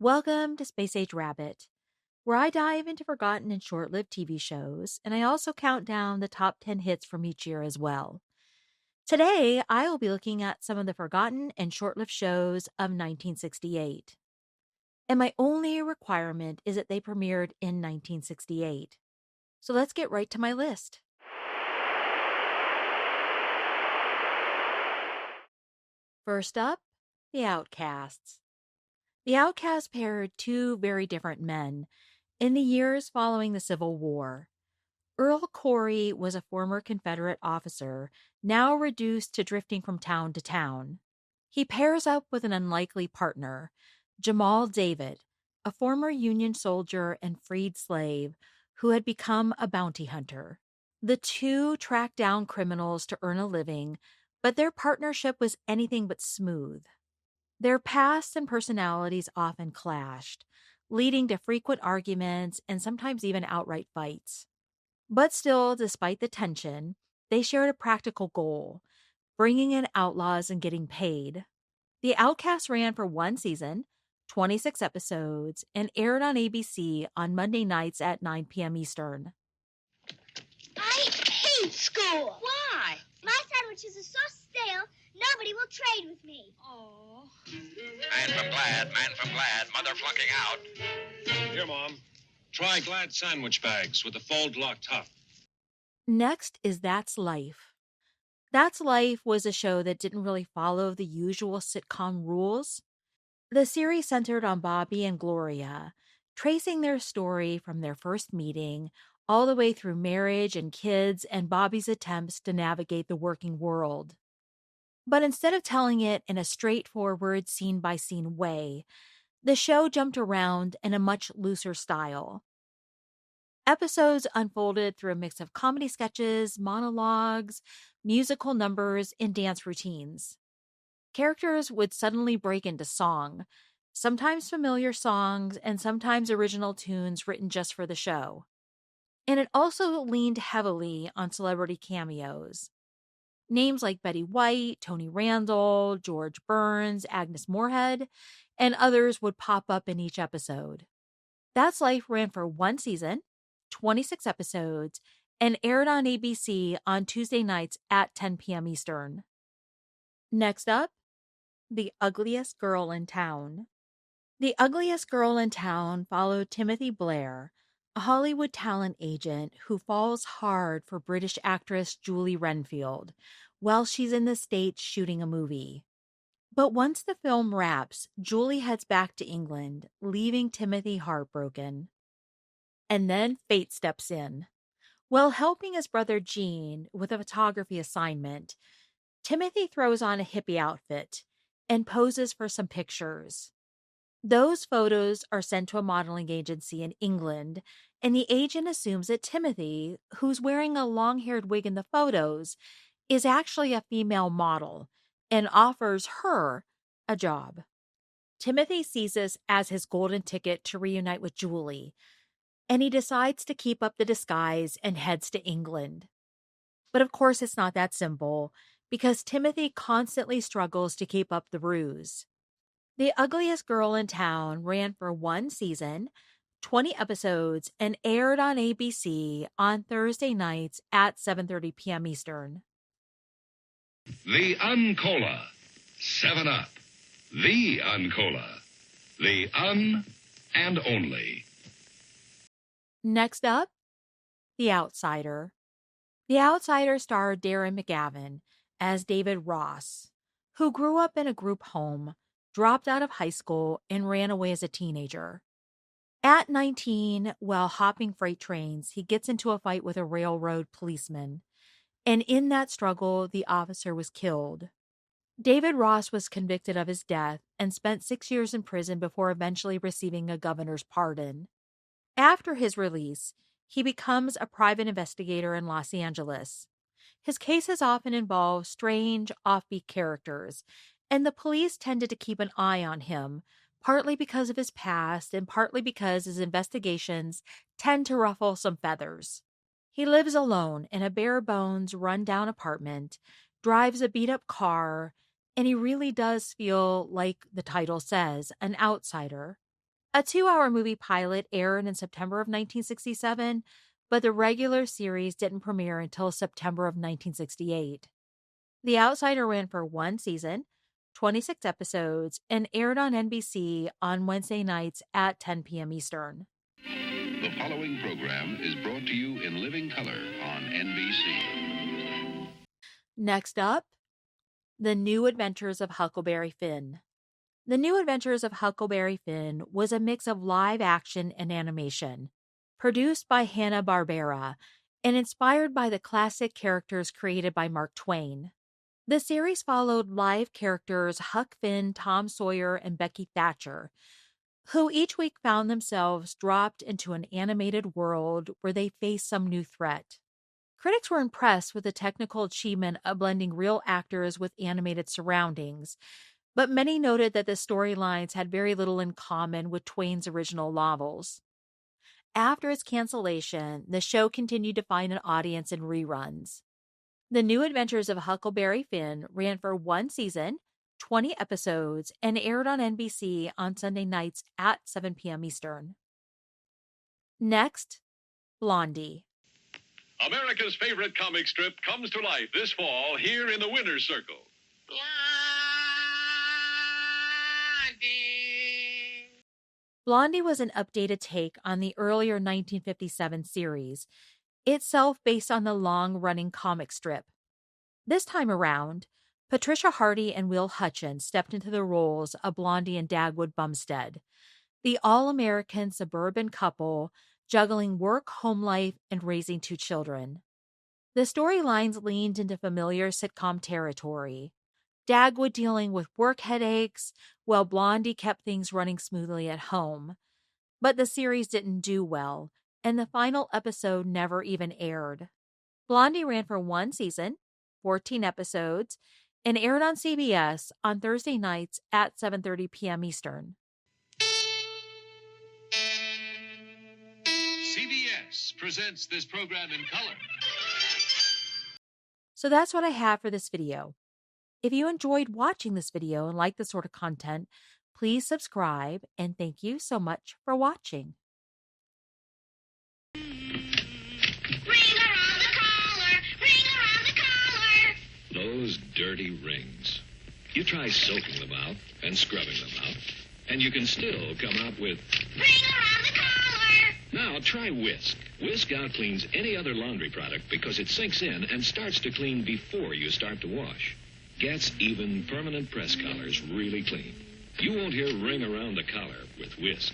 Welcome to Space Age Rabbit, where I dive into forgotten and short lived TV shows, and I also count down the top 10 hits from each year as well. Today, I will be looking at some of the forgotten and short lived shows of 1968. And my only requirement is that they premiered in 1968. So let's get right to my list. First up, The Outcasts. The Outcasts paired two very different men in the years following the Civil War. Earl Corey was a former Confederate officer, now reduced to drifting from town to town. He pairs up with an unlikely partner, Jamal David, a former Union soldier and freed slave who had become a bounty hunter. The two track down criminals to earn a living, but their partnership was anything but smooth. Their pasts and personalities often clashed, leading to frequent arguments and sometimes even outright fights. But still, despite the tension, they shared a practical goal: bringing in outlaws and getting paid. The Outcasts ran for one season, 26 episodes, and aired on ABC on Monday nights at 9 p.m. Eastern. I hate school. Why? My sandwiches are so stale, nobody will trade with me. Oh. Man from Glad, mother flunking out. Here, Mom. Try Glad sandwich bags with the fold-lock top. Next is That's Life. That's Life was a show that didn't really follow the usual sitcom rules. The series centered on Bobby and Gloria, tracing their story from their first meeting all the way through marriage and kids and Bobby's attempts to navigate the working world. But instead of telling it in a straightforward scene by scene way, the show jumped around in a much looser style. Episodes unfolded through a mix of comedy sketches, monologues, musical numbers, and dance routines. Characters would suddenly break into song, sometimes familiar songs and sometimes original tunes written just for the show. And it also leaned heavily on celebrity cameos. Names like Betty White, Tony Randall, George Burns, Agnes Moorehead, and others would pop up in each episode. That's Life ran for one season, 26 episodes, and aired on ABC on Tuesday nights at 10 p.m. Eastern. Next up, The Ugliest Girl in Town. The Ugliest Girl in Town followed Timothy Blair, a Hollywood talent agent who falls hard for British actress Julie Renfield while she's in the States shooting a movie. But once the film wraps, Julie heads back to England, leaving Timothy heartbroken. And then fate steps in. While helping his brother Gene with a photography assignment, Timothy throws on a hippie outfit and poses for some pictures. Those photos are sent to a modeling agency in England, and the agent assumes that Timothy, who's wearing a long-haired wig in the photos, is actually a female model and offers her a job. Timothy sees this as his golden ticket to reunite with Julie, and he decides to keep up the disguise and heads to England. But of course, it's not that simple, because Timothy constantly struggles to keep up the ruse. The Ugliest Girl in Town ran for one season, 20 episodes, and aired on ABC on Thursday nights at 7:30 p.m. Eastern. The Uncola. 7-Up. The Uncola. The un and only. Next up, The Outsider. The Outsider starred Darren McGavin as David Ross, who grew up in a group home, dropped out of high school, and ran away as a teenager. At 19, while hopping freight trains, he gets into a fight with a railroad policeman, and in that struggle, the officer was killed. David Ross was convicted of his death and spent 6 years in prison before eventually receiving a governor's pardon. After his release, he becomes a private investigator in Los Angeles. His cases often involve strange, offbeat characters, and the police tended to keep an eye on him, partly because of his past and partly because his investigations tend to ruffle some feathers. He lives alone in a bare-bones, run-down apartment, drives a beat-up car, and he really does feel, like the title says, an outsider. A 2-hour movie pilot aired in September of 1967, but the regular series didn't premiere until September of 1968. The Outsider ran for one season, 26 episodes, and aired on NBC on Wednesday nights at 10 p.m. Eastern. The following program is brought to you in living color on NBC. Next up, The New Adventures of Huckleberry Finn. The New Adventures of Huckleberry Finn was a mix of live action and animation, produced by Hanna-Barbera and inspired by the classic characters created by Mark Twain. The series followed live characters Huck Finn, Tom Sawyer, and Becky Thatcher, who each week found themselves dropped into an animated world where they faced some new threat. Critics were impressed with the technical achievement of blending real actors with animated surroundings, but many noted that the storylines had very little in common with Twain's original novels. After its cancellation, the show continued to find an audience in reruns. The New Adventures of Huckleberry Finn ran for one season, 20 episodes, and aired on NBC on Sunday nights at 7 p.m. Eastern. Next, Blondie. America's favorite comic strip comes to life this fall here in the Winner's Circle. Blondie was an updated take on the earlier 1957 series, itself based on the long-running comic strip. This time around, Patricia Hardy and Will Hutchins stepped into the roles of Blondie and Dagwood Bumstead, the all-American suburban couple juggling work, home life, and raising two children. The storylines leaned into familiar sitcom territory, Dagwood dealing with work headaches, while Blondie kept things running smoothly at home. But the series didn't do well, and the final episode never even aired. Blondie ran for one season, 14 episodes, and aired on CBS on Thursday nights at 7:30 p.m. Eastern. CBS presents this program in color. So that's what I have for this video. If you enjoyed watching this video and like this sort of content, please subscribe, and thank you so much for watching. Ring around the collar, ring around the collar. Those dirty rings. You try soaking them out and scrubbing them out, and you can still come out with... Ring around the collar. Now, try Whisk. Whisk out-cleans any other laundry product because it sinks in and starts to clean before you start to wash. Gets even permanent press collars really clean. You won't hear ring around the collar with Whisk.